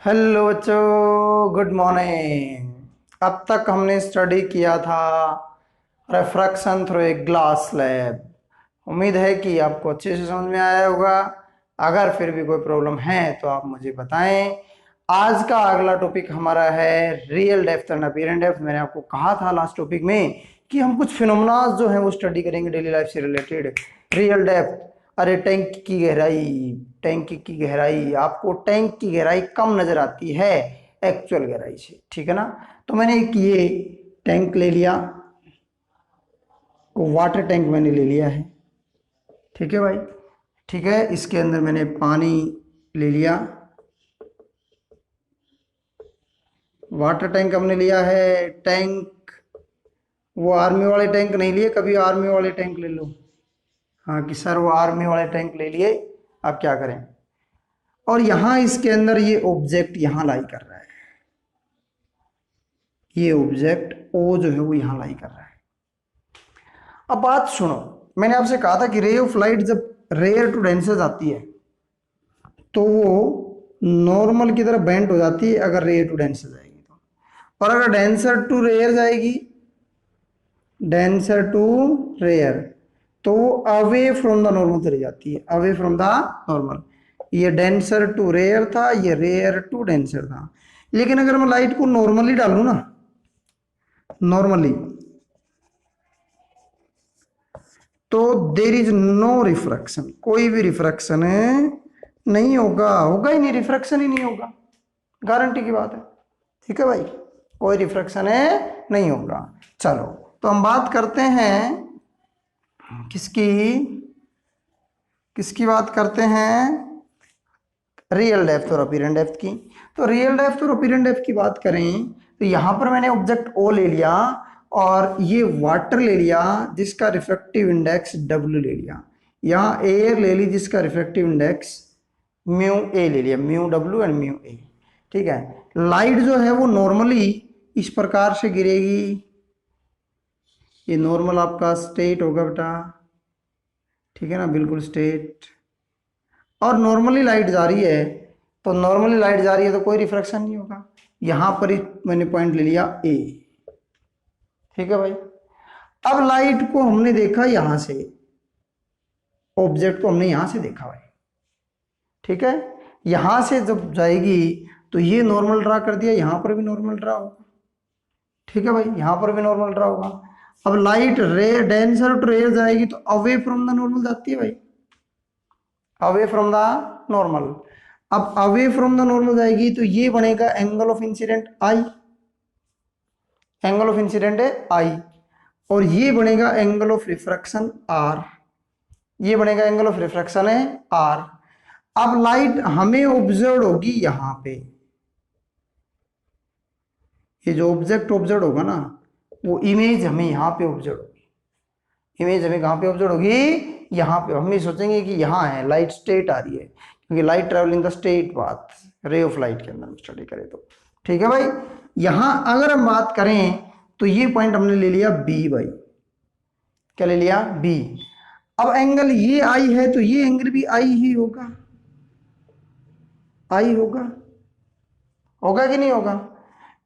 Hello बच्चों, good morning. अब तक हमने स्टडी किया था refraction through a glass slab. उम्मीद है कि आपको अच्छे से समझ में आया होगा। अगर फिर भी कोई प्रॉब्लम है तो आप मुझे बताएं। आज का अगला टॉपिक हमारा है real depth and apparent depth. मैंने आपको कहा था लास्ट टॉपिक में कि हम कुछ फिनोमेना जो हैं वो स्टडी करेंगे डेली लाइफ से रिलेटेड। रियल डेप्थ, अरे टैंक की गहराई आपको टैंक की गहराई कम नजर आती है एक्चुअल गहराई से, ठीक है ना। तो मैंने एक ये टैंक ले लिया, वाटर टैंक मैंने ले लिया है, ठीक है भाई। ठीक है, इसके अंदर मैंने पानी ले लिया। वाटर टैंक हमने लिया है। टैंक वो आर्मी वाले टैंक नहीं लिए, कभी आर्मी वाले टैंक ले लो। हाँ कि सर वो आर्मी वाले टैंक ले लिए, अब क्या करें। और यहां इसके अंदर ये ऑब्जेक्ट यहां लाई कर रहा है, ये ऑब्जेक्ट ओ जो है वो यहां लाई कर रहा है। अब बात सुनो, मैंने आपसे कहा था कि रे ऑफ लाइट जब रेयर टू डेंसर आती है तो वो नॉर्मल की तरफ बेंट हो जाती है अगर रेयर टू डेंसर जाएगी तो। और अगर डेंसर टू रेयर जाएगी, डेंसर टू रेयर, तो वो अवे फ्रॉम द नॉर्मल चली जाती है, अवे फ्रॉम द नॉर्मल। ये डेंसर टू रेयर था, ये रेयर टू डेंसर था। लेकिन अगर मैं लाइट को नॉर्मली डालूं ना, नॉर्मली, तो देर इज नो रिफ्रैक्शन, कोई भी रिफ्रैक्शन नहीं होगा, होगा ही नहीं, रिफ्रैक्शन ही नहीं होगा, गारंटी की बात है। ठीक है भाई, कोई रिफ्रैक्शन नहीं होगा। चलो तो हम बात करते हैं किसकी, किसकी बात करते हैं, रियल डेप्थ और अपीरेंट डेप्थ की। तो रियल डेप्थ और अपीरेंट डेप्थ की बात करें तो यहां पर मैंने ऑब्जेक्ट ओ ले लिया और ये वाटर ले लिया जिसका रिफ्रैक्टिव इंडेक्स डब्ल्यू ले लिया। यहाँ एयर ले ली जिसका रिफ्रैक्टिव इंडेक्स म्यू ए ले लिया, mu W and mu A. ठीक है, लाइट जो है वो नॉर्मली इस प्रकार से गिरेगी, ये नॉर्मल आपका स्टेट होगा बेटा, ठीक है ना, बिल्कुल स्टेट। और नॉर्मली लाइट जा रही है, तो नॉर्मली लाइट जा रही है तो कोई रिफ्रैक्शन नहीं होगा। यहां पर ही मैंने पॉइंट ले लिया ए, ठीक है भाई। अब लाइट को हमने देखा यहां से, ऑब्जेक्ट को हमने यहां से देखा भाई, ठीक है। यहां से जब जाएगी तो ये नॉर्मल ड्रा कर दिया, यहां पर भी नॉर्मल ड्रा होगा, ठीक है भाई, यहां पर भी नॉर्मल ड्रा होगा। अब लाइट रे डेंसर टू रेयर जाएगी तो अवे फ्रॉम द नॉर्मल जाती है भाई, अवे फ्रॉम द नॉर्मल। अब अवे फ्रॉम द नॉर्मल जाएगी तो ये बनेगा angle of incident I, angle of incident है आई, और ये बनेगा एंगल ऑफ रिफ्रैक्शन आर, ये बनेगा एंगल ऑफ रिफ्रैक्शन है आर। अब लाइट हमें ऑब्जर्व होगी यहां पे, ये जो ऑब्जेक्ट ऑब्जर्व होगा ना वो इमेज हमें यहां पे ऑब्जर्व होगी, इमेज हमें कहां पे ऑब्जर्व होगी, यहाँ पे। हम ये सोचेंगे कि यहाँ है, लाइट स्टेट आ रही है क्योंकि light travelling the state path, ray of light के अंदर हम स्टडी करें तो, ठीक है भाई। यहां अगर हम बात करें तो ये पॉइंट हमने ले लिया बी भाई, क्या ले लिया बी। अब एंगल ये आई है तो ये एंगल भी आई ही होगा, आई होगा, होगा कि नहीं होगा।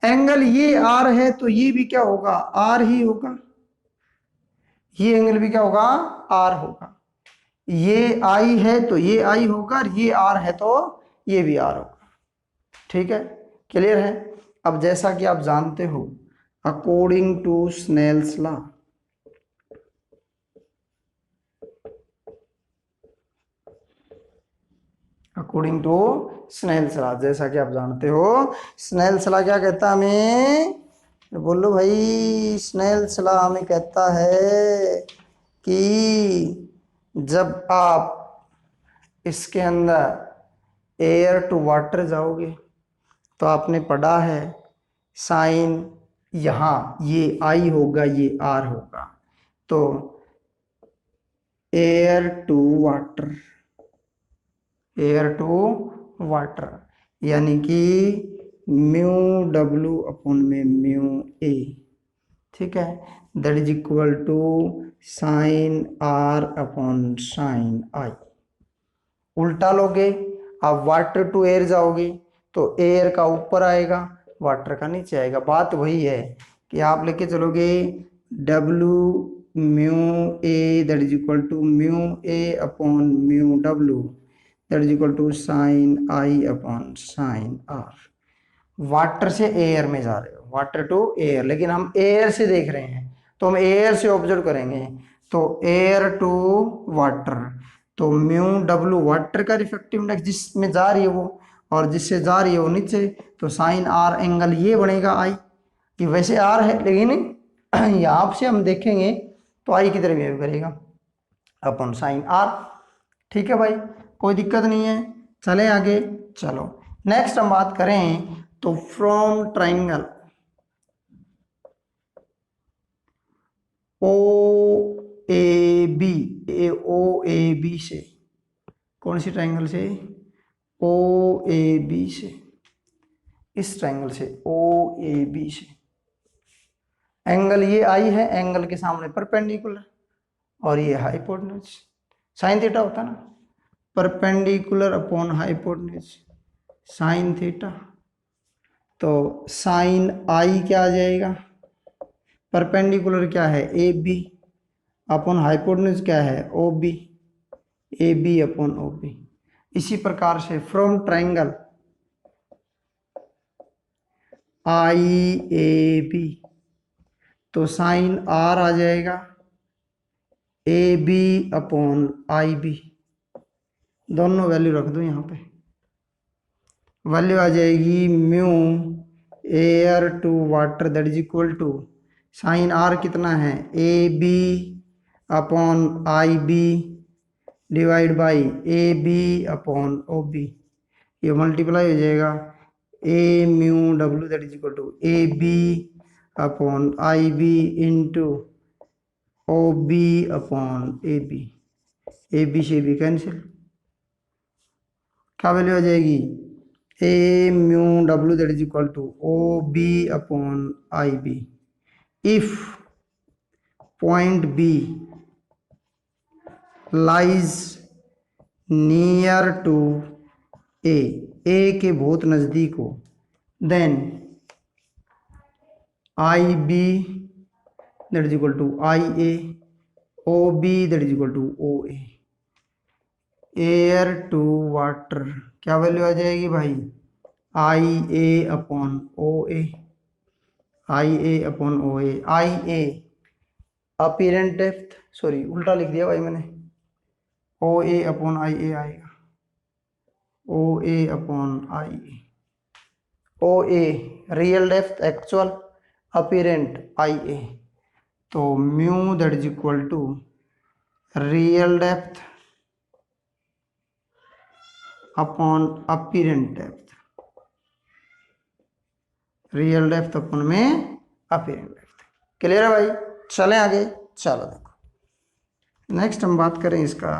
एंगल ये आर है तो ये भी क्या होगा, आर ही होगा, ये एंगल भी क्या होगा, आर होगा। ये आई है तो ये आई होगा, और ये आर है तो ये भी आर होगा, ठीक है, क्लियर है। अब जैसा कि आप जानते हो, according to Snell's law, according to Snell's law, जैसा कि आप जानते हो, स्नेल्स लॉ क्या कहता है हमें, बोलो भाई, स्नेल्स लॉ हमें कहता है कि जब आप इसके अंदर एयर टू वाटर जाओगे तो आपने पढ़ा है साइन, यहाँ ये आई होगा ये आर होगा, तो air to water, air to water, यानी कि म्यू डब्ल्यू अपॉन में म्यू ए, ठीक है, that is equal to sine R upon sine I. उल्टा लोगे, आप वाटर टू एयर जाओगे तो एयर का ऊपर आएगा, वाटर का नीचे आएगा। बात वही है कि आप लेके चलोगे W mu A that is equal to mu A upon mu W that is equal to sine I upon sine R. Water से एयर में जा रहे हो, वाटर टू एयर, लेकिन हम एयर से देख रहे हैं तो हम एयर से ऑब्जर्व करेंगे। तो एयर टू वाटर, तो म्यू डब्ल्यू वाटर का रिफ्रैक्टिव इंडेक्स जिसमें जा रही है वो, और जिससे जा रही है वो नीचे, तो साइन आर एंगल ये बनेगा आई। कि वैसे आर है लेकिन यहाँ से हम देखेंगे तो आई की तरह बिहेव करेगा अपन साइन आर। ठीक है भाई, कोई दिक्कत नहीं है। चले आगे, चलो नेक्स्ट हम बात करें तो from triangle O A B, O A B से, कौन सी ट्राइंगल से, ओ ए बी से, इस ट्राइंगल से ओ ए बी से एंगल ये आई है, एंगल के सामने परपेंडिकुलर, और ये हाइपोटेन्यूज, साइन थीटा होता है ना, perpendicular upon hypotenuse sine theta. तो साइन आई क्या आ जाएगा, परपेंडिकुलर क्या है ए बी, अपॉन हाइपोटेन्यूज क्या है O B, A B upon O B. इसी प्रकार से from triangle I A B, तो साइन आर आ जाएगा A B upon I B, दोनों वैल्यू रख दो यहाँ पे। वैल्यू आ जाएगी mu air to water that is equal to sine R कितना है A B upon I B divide by A B upon O B, ये मल्टीप्लाई हो जाएगा A mu W that is equal to A B upon I B into O B upon A B से B cancel, क्या value आ जाएगी A mu W that is equal to O B upon I B if point B lies near to A के बहुत नजदीक हो, then I B that is equal to I A, O B that is equal to O A. Air to water क्या value आ जाएगी भाई आई ए upon O ए, आई ए upon O ए, आई ए apparent depth, sorry उल्टा लिख दिया भाई मैंने, ओ ए अपॉन आई ए आएगा, O A upon I A, O A real depth actual, apparent I A, तो mu that is equal to real depth upon apparent depth, real depth upon में apparent depth. Clear है भाई, चलें आगे। चलो देखो next हम बात करें इसका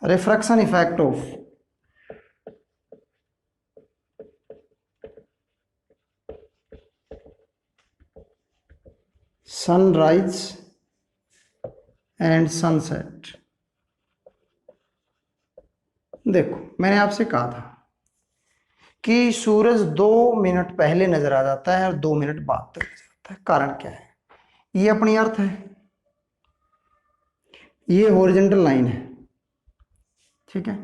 refraction effect of sunrise and sunset. देखो मैंने आपसे कहा था कि सूरज 2 मिनट पहले नजर आ जाता है और 2 मिनट बाद तक नजर आता है। कारण क्या है, ये अपनी अर्थ है, ये हॉरिजॉन्टल लाइन है, ठीक है,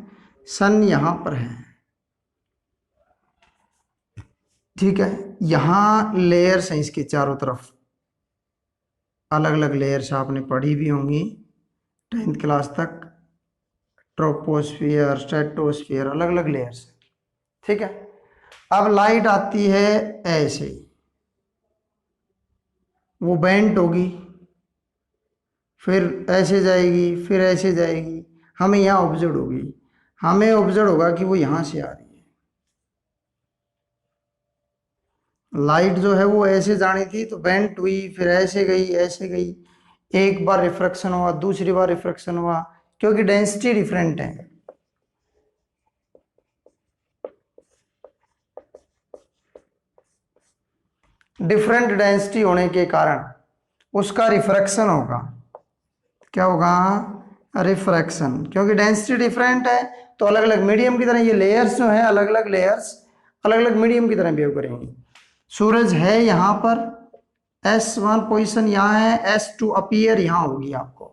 सन यहां पर है, ठीक है, यहां लेयर्स हैं इसके चारों तरफ, अलग अलग लेयर्स आपने पढ़ी भी होंगी 10th क्लास तक, ट्रोपोस्फियर स्ट्रेटोस्फियर अलग अलग लेयर्स, ठीक है। अब लाइट आती है ऐसे, वो बेंट होगी, फिर ऐसे जाएगी, फिर ऐसे जाएगी, हमें यहाँ ऑब्जर्व होगी, हमें ऑब्जर्व होगा कि वो यहां से आ रही है। लाइट जो है वो ऐसे जानी थी तो बेंट हुई, फिर ऐसे गई, ऐसे गई, एक बार रिफ्रैक्शन हुआ, दूसरी बार रिफ्रैक्शन हुआ, क्योंकि डेंसिटी डिफरेंट है। डिफरेंट डेंसिटी होने के कारण उसका रिफ्रैक्शन होगा। क्या होगा? रिफ्रैक्शन। क्योंकि डेंसिटी डिफरेंट है तो अलग अलग मीडियम की तरह ये लेयर्स जो है, अलग अलग लेयर्स अलग अलग मीडियम की तरह बिहेव करेंगी। सूरज है यहाँ पर, S1 पोजीशन यहाँ है, S2 अपीयर यहाँ होगी आपको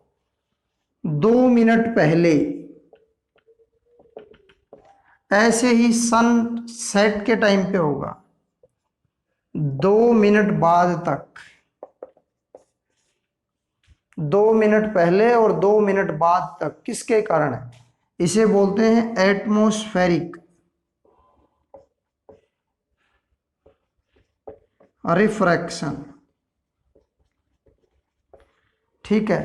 2 मिनट पहले। ऐसे ही सन सेट के टाइम पे होगा 2 मिनट बाद तक, 2 मिनट पहले और 2 मिनट बाद तक। किसके कारण है? इसे बोलते हैं एटमॉस्फेरिक रिफ्रैक्शन। ठीक है,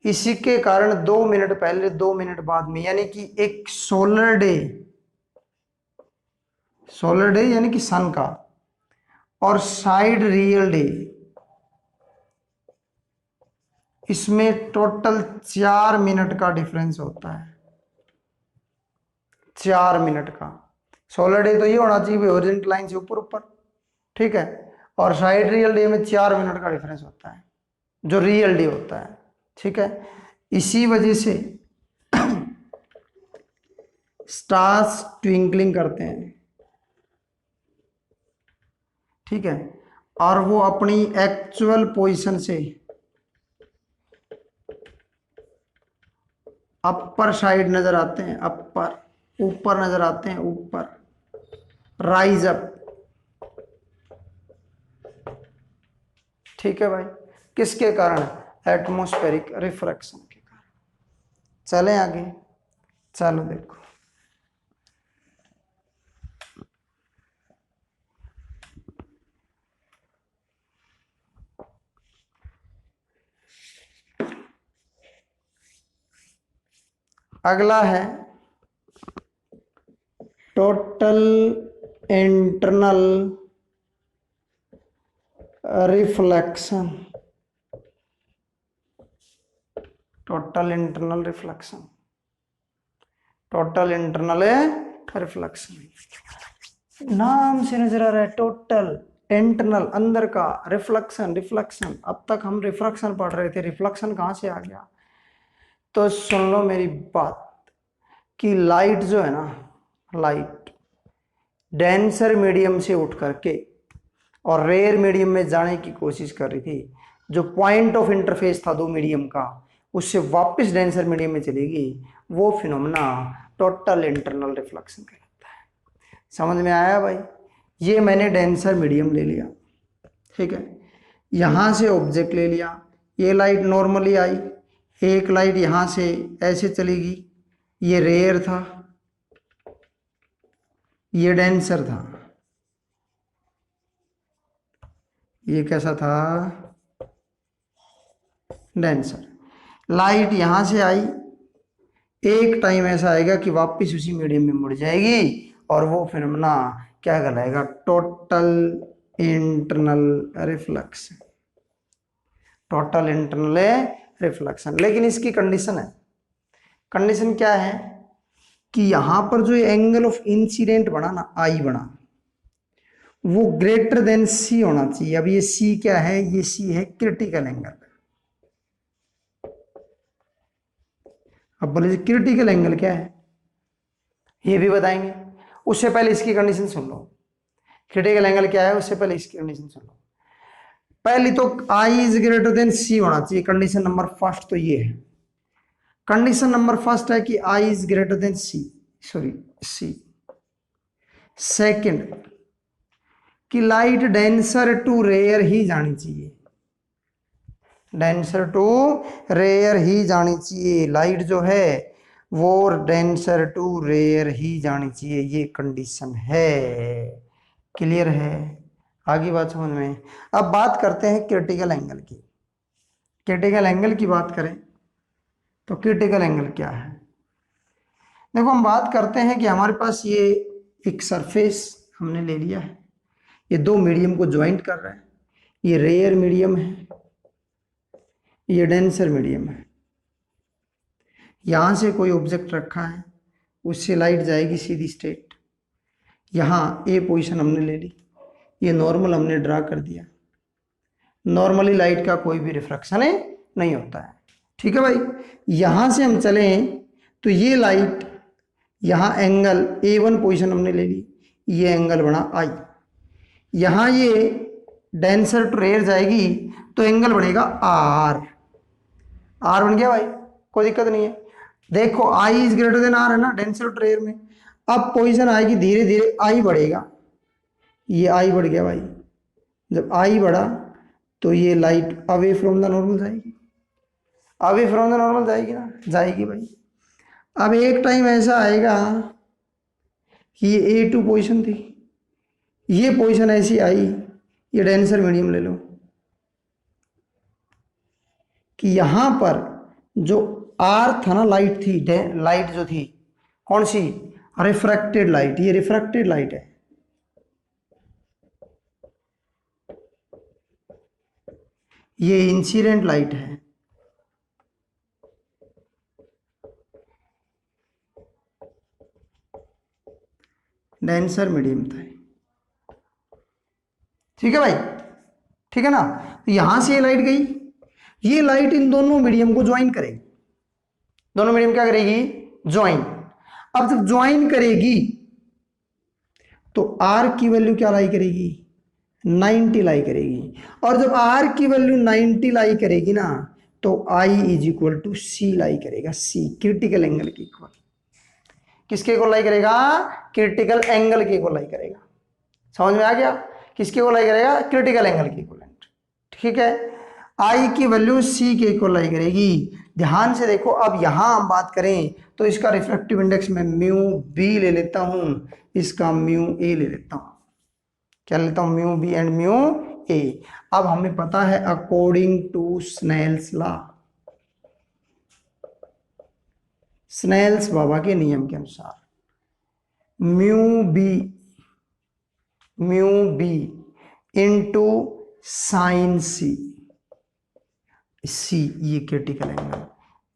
इसी के कारण 2 मिनट पहले 2 मिनट बाद में, यानी कि एक सोलर डे यानी कि सन का, और साइड रियल डे, इसमें टोटल 4 मिनट का डिफरेंस होता है। 4 मिनट का। सोलर डे तो ये होना चाहिए हॉरिजॉन्टल लाइन से ऊपर ऊपर, ठीक है, और साइड रियल डे में 4 मिनट का डिफरेंस होता है जो रियल डे होता है। ठीक है, इसी वजह से स्टार्स ट्विंकलिंग करते हैं। ठीक है, और वो अपनी एक्चुअल पोजीशन से अपर साइड नजर आते हैं, अपर, ऊपर नजर आते हैं, ऊपर, राइज अप। ठीक है भाई, किसके कारण? एटमॉस्फेरिक रिफ्रैक्शन के कारण। चलें आगे, चलो देखो, अगला है total internal reflection. Total internal reflection, total internal reflection नाम से नजर आ रहा है। टोटल इंटरनल, अंदर का, रिफ्लेक्शन, रिफ्लेक्शन। अब तक हम रिफ्लेक्शन पढ़ रहे थे, रिफ्लेक्शन कहां से आ गया? तो सुन लो मेरी बात कि लाइट जो है ना, लाइट डेंसर मीडियम से उठ करके और रेयर मीडियम में जाने की कोशिश कर रही थी। जो पॉइंट ऑफ इंटरफेस था दो मीडियम का, उससे वापस डेंसर मीडियम में चलेगी। वो फिनोमेना टोटल इंटरनल रिफ्लेक्शन कहलाता है। समझ में आया भाई? ये मैंने डेंसर मीडियम ले लिया, ठीक है, यहां से ऑब्जेक्ट ले लिया, ये लाइट नॉर्मली आई, एक लाइट यहां से ऐसे चलेगी, ये रेयर था, ये डेंसर था, ये कैसा था? डेंसर। लाइट यहां से आई, एक टाइम ऐसा आएगा कि वापस उसी मीडियम में मुड़ जाएगी और वो फिनोमेना क्या कहलाएगा? Total internal reflection. Total internal reflection. लेकिन इसकी कंडीशन है, कंडीशन क्या है कि यहां पर जो एंगल ऑफ इंसिडेंट बना ना, आई बना, वो ग्रेटर देन सी होना चाहिए। अब ये सी क्या है? ये सी है क्रिटिकल एंगल। अब बोले क्रिटिकल एंगल क्या है, ये भी बताएंगे। उससे पहले इसकी कंडीशन सुन लो, क्रिटिकल एंगल क्या है उससे पहले इसकी कंडीशन सुन लो। पहली तो आई इज ग्रेटर देन सी होना चाहिए, कंडीशन नंबर फर्स्ट तो ये है। कंडीशन नंबर फर्स्ट है कि I is greater than C, sorry C. Second कि लाइट डेंसर टू रेयर ही जानी चाहिए, डेंसर टू रेयर ही जानी चाहिए। लाइट जो है वो डेंसर टू रेयर ही जानी चाहिए, ये कंडीशन है। क्लियर है? आगे बात समझ में? अब बात करते हैं क्रिटिकल एंगल की। क्रिटिकल एंगल की बात करें तो क्रिटिकल एंगल क्या है? देखो, हम बात करते हैं कि हमारे पास ये एक सरफेस हमने ले लिया है, ये दो मीडियम को ज्वाइंट कर रहा है, ये रेयर मीडियम है, ये डेंसर मीडियम है। यहां से कोई ऑब्जेक्ट रखा है, उससे लाइट जाएगी सीधी स्ट्रेट। यहाँ ए पोजीशन हमने ले ली, ये नॉर्मल हमने ड्रा कर दिया, नॉर्मली लाइट का कोई भी रिफ्रैक्शन नहीं होता है। ठीक है भाई। यहां से हम चलें तो ये लाइट यहां एंगल A1 पोजीशन हमने ले ली, ये एंगल बना I। यहां ये डेंसर टू रेयर जाएगी तो एंगल बढ़ेगा R। R बन गया भाई, कोई दिक्कत नहीं है। देखो I is greater then R है ना डेंसर टू रेयर में। अब पोजीशन आएगी धीरे धीरे I बढ़ेगा, ये I बढ़ गया भाई। जब I बढ़ा तो ये light away from the normal जाएगी, अवे फ्रॉम द नॉर्मल जाएगी ना, जाएगी भाई। अब एक टाइम ऐसा आएगा कि ये A2 पोजीशन थी, ये पोजीशन ऐसी आई, ये डेंसर मीडियम ले लो, कि यहां पर जो R था ना, लाइट थी, लाइट जो थी कौन सी, रिफ्रैक्टेड लाइट, ये रिफ्रैक्टेड लाइट है। ये इंसिडेंट लाइट है। डेंसर मीडियम था, ठीक है भाई, ठीक है ना। तो यहां से ये लाइट गई, ये लाइट इन दोनों मीडियम को ज्वाइन करेगी, दोनों मीडियम क्या करेगी, ज्वाइन। अब जब ज्वाइन करेगी तो R की वैल्यू क्या लाई करेगी, 90 लाई करेगी। और जब R की वैल्यू 90 लाई करेगी ना तो I is equal to C lie करेगा, C क्रिटिकल एंगल के इक्वल। किसके इक्वल लाई करेगा, क्रिटिकल एंगल के इक्वल लाई करेगा। समझ में आ गया, किसके इक्वल लाई करेगा, क्रिटिकल एंगल के इक्वलेंट। ठीक है, I की वैल्यू C के इक्वल लाई करेगी। ध्यान से देखो, अब यहां हम बात करें तो इसका रिफ्रैक्टिव इंडेक्स में म्यू B ले लेता हूं, इसका म्यू A ले लेता हूं। क्या लेता हूं, mu B and mu A। अब हमें पता है according to Snell's law, Snell's बाबा के नियम के अनुसार mu B into sine C, C ये क्रिटिकल एंगल,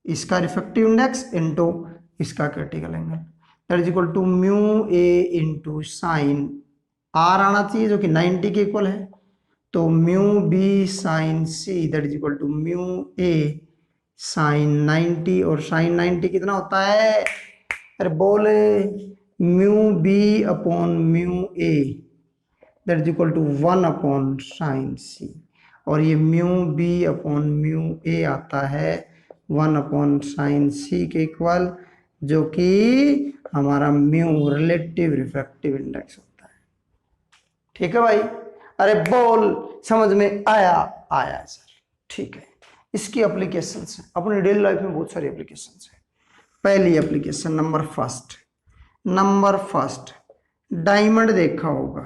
इसका रिफ्रैक्टिव इंडेक्स इंटू इसका critical angle, that is equal to mu A into sine R आना चाहिए जो कि 90 के इक्वल है, तो mu B sine C that is equal to mu A sine 90। और साइन 90 कितना होता है, अरे बोले, mu B upon mu A that is equal to 1 upon sine C. और ये mu B upon mu A आता है 1 अपॉन साइन सी के इक्वल, जो कि हमारा म्यू रिलेटिव रिफ्रैक्टिव इंडेक्स होता है। ठीक है भाई, अरे बोल, समझ में आया, आया सर, ठीक है। इसकी एप्लीकेशंस हैं अपनी डेली लाइफ में, बहुत सारी एप्लीकेशंस हैं। पहली एप्लीकेशन नंबर फर्स्ट डायमंड देखा होगा,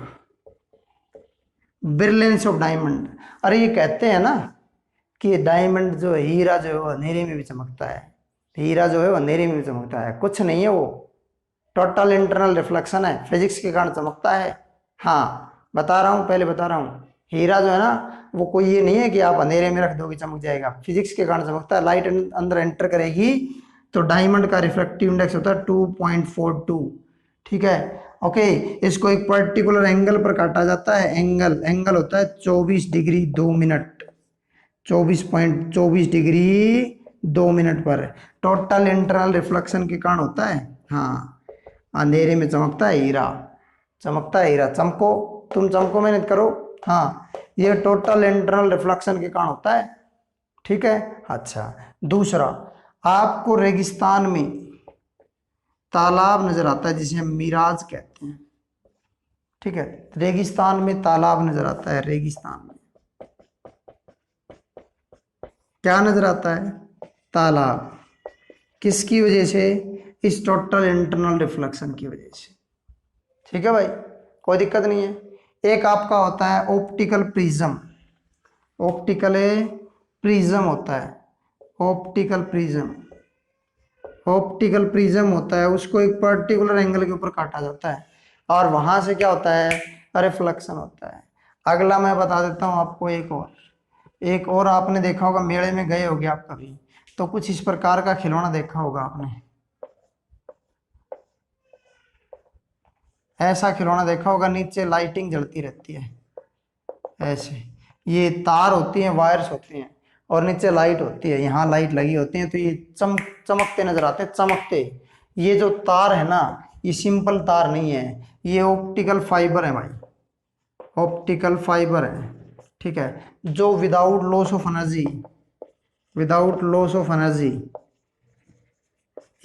ब्रिलियंस ऑफ डायमंड। अरे ये कहते हैं ना कि डायमंड जो है, हीरा जो है वो अंधेरे में भी चमकता है, हीरा जो है वो अंधेरे में भी चमकता है। कुछ नहीं है वो, टोटल इंटरनल रिफ्लेक्शन है, फिजिक्स के कारण चमकता है। हाँ बता रहा हूँ, पहले बता रहा हूँ, हीरा जो है ना वो कोई ये नहीं है कि आप अंधेरे में रख दोगे चमक जाएगा, फिजिक्स के कारण चमकता है। लाइट अंदर एंटर करेगी तो डायमंड का रिफ्रैक्टिव इंडेक्स होता है 2.42। ठीक है, ओके। इसको एक पर्टिकुलर एंगल पर काटा जाता है, एंगल होता है 24 डिग्री 2 मिनट, 24.24 डिग्री 2 मिनट पर टोटल इंटरनल रिफ्लेक्शन के कारण होता है। हाँ, अंधेरे में चमकता है हीरा, चमकता है हीरा, चमको, तुम चमको, मेहनत करो। हाँ, ये टोटल इंटरनल रिफ्लेक्शन के कारण होता है। ठीक है, अच्छा। दूसरा, आपको रेगिस्तान में तालाब नजर आता है जिसे हम मिराज कहते हैं। ठीक है, रेगिस्तान में तालाब नजर आता है, रेगिस्तान में क्या नजर आता है, तालाब। किसकी वजह से, इस टोटल इंटरनल रिफ्लेक्शन की वजह से। ठीक है भाई, कोई दिक्कत नहीं है। एक आपका होता है ऑप्टिकल प्रिज्म, ऑप्टिकल प्रिज्म होता है, ऑप्टिकल प्रिज्म होता है, उसको एक पर्टिकुलर एंगल के ऊपर काटा जाता है और वहां से क्या होता है, रिफ्लेक्शन होता है। अगला मैं बता देता हूं आपको, एक और आपने देखा होगा, मेले में गए होगे आप कभी, तो कुछ इस प्रकार का खिलौना देखा होगा आपने, ऐसा खिलौना देखा होगा, नीचे लाइटिंग जलती रहती है ऐसे, ये तार होती हैं, वायर्स होती हैं, और नीचे लाइट होती है, यहाँ लाइट लगी होती है, तो ये चमकते नजर आते हैं, चमकते। ये जो तार है ना, ये सिंपल तार नहीं है, ये ऑप्टिकल फाइबर है भाई, ऑप्टिकल फाइबर है, ठीक है, जो without loss of energy, without loss of energy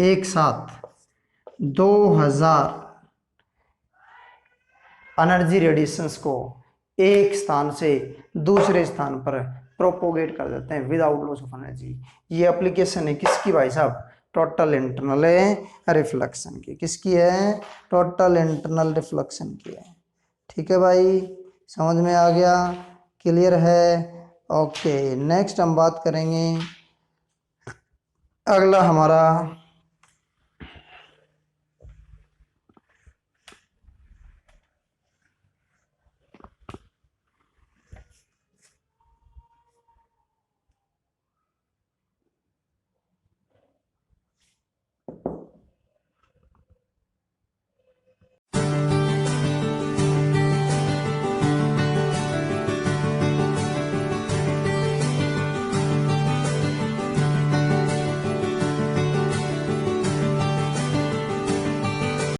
एक साथ 2000 एनर्जी रेडिएशंस को एक स्थान से दूसरे स्थान पर प्रोपोगेट कर देते हैं विदाउट लॉस ऑफ एनर्जी। ये एप्लीकेशन है किसकी भाई साहब? टोटल इंटरनल रिफ्लेक्शन की। किसकी है? टोटल इंटरनल रिफ्लेक्शन की है। ठीक है भाई, समझ में आ गया? क्लियर है? ओके, नेक्स्ट हम बात करेंगे, अगला हमारा